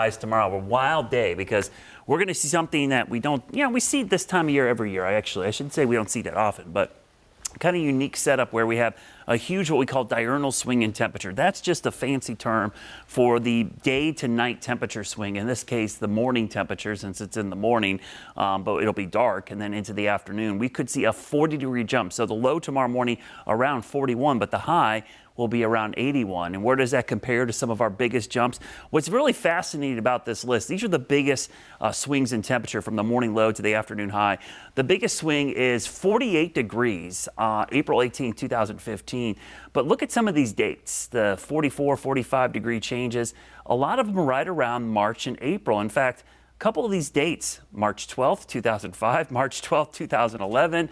Tomorrow, a wild day because we're going to see something that we don't, we see this time of year every year. I should say we don't see that often, but kind of unique setup where we have a huge what we call diurnal swing in temperature. That's just a fancy term for the day to night temperature swing. In this case, the morning temperature, since it's in the morning, but it'll be dark, and then into the afternoon. We could see a 40-degree jump. So the low tomorrow morning around 41, but the high will be around 81. And where does that compare to some of our biggest jumps? What's really fascinating about this list, these are the biggest swings in temperature from the morning low to the afternoon high. The biggest swing is 48 degrees, April 18, 2015. But look at some of these dates, the 44, 45 degree changes. A lot of them are right around March and April. In fact, a couple of these dates, March 12th, 2005, March 12th, 2011.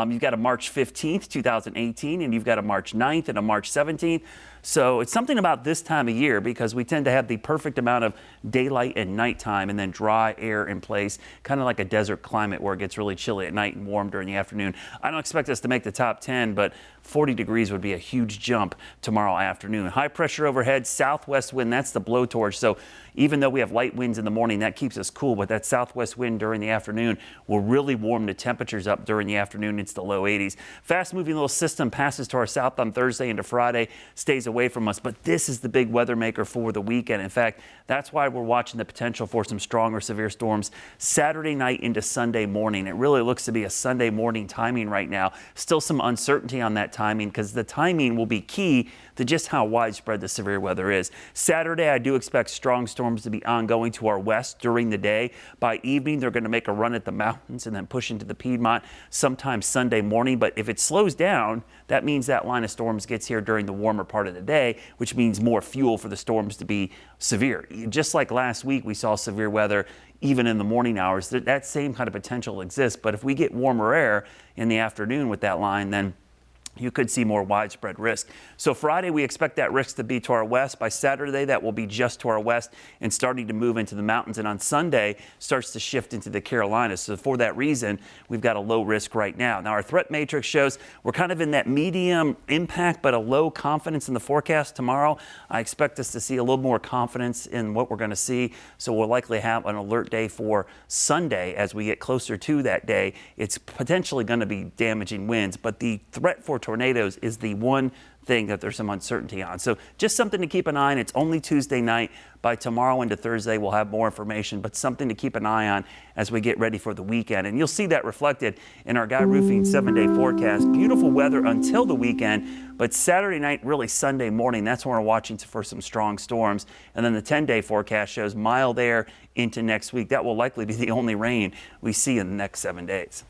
You've got a March 15th, 2018, and you've got a March 9th and a March 17th. So it's something about this time of year because we tend to have the perfect amount of daylight and nighttime and then dry air in place, kind of like a desert climate where it gets really chilly at night and warm during the afternoon. I don't expect us to make the top 10, but 40 degrees would be a huge jump tomorrow afternoon. High pressure overhead, southwest wind, that's the blowtorch. So even though we have light winds in the morning, that keeps us cool, but that southwest wind during the afternoon will really warm the temperatures up during the afternoon. It's the low 80s. Fast moving little system passes to our south on Thursday into Friday, stays away from us, but this is the big weather maker for the weekend. In fact, that's why we're watching the potential for some strong or severe storms Saturday night into Sunday morning. It really looks to be a Sunday morning timing right now. Still some uncertainty on that timing because the timing will be key to just how widespread the severe weather is. Saturday, I do expect strong storms to be ongoing to our west during the day. By evening, they're going to make a run at the mountains and then push into the Piedmont sometime Sunday morning. But if it slows down, that means that line of storms gets here during the warmer part of the day, which means more fuel for the storms to be severe. Just like last week, we saw severe weather even in the morning hours. That same kind of potential exists. But if we get warmer air in the afternoon with that line, then you could see more widespread risk. So Friday, we expect that risk to be to our west. By Saturday, that will be just to our west and starting to move into the mountains. And on Sunday, starts to shift into the Carolinas. So for that reason, we've got a low risk right now. Now, our threat matrix shows we're kind of in that medium impact, but a low confidence in the forecast tomorrow. I expect us to see a little more confidence in what we're going to see. So we'll likely have an alert day for Sunday as we get closer to that day. It's potentially going to be damaging winds, but the threat for tornadoes is the one thing that there's some uncertainty on. So just something to keep an eye on. It's only Tuesday night. By tomorrow into Thursday, we'll have more information, but something to keep an eye on as we get ready for the weekend. And you'll see that reflected in our Guy Roofing 7-day forecast. Beautiful weather until the weekend, but Saturday night, really Sunday morning, that's when we're watching for some strong storms. And then the 10-day forecast shows mild air into next week. That will likely be the only rain we see in the next 7 days.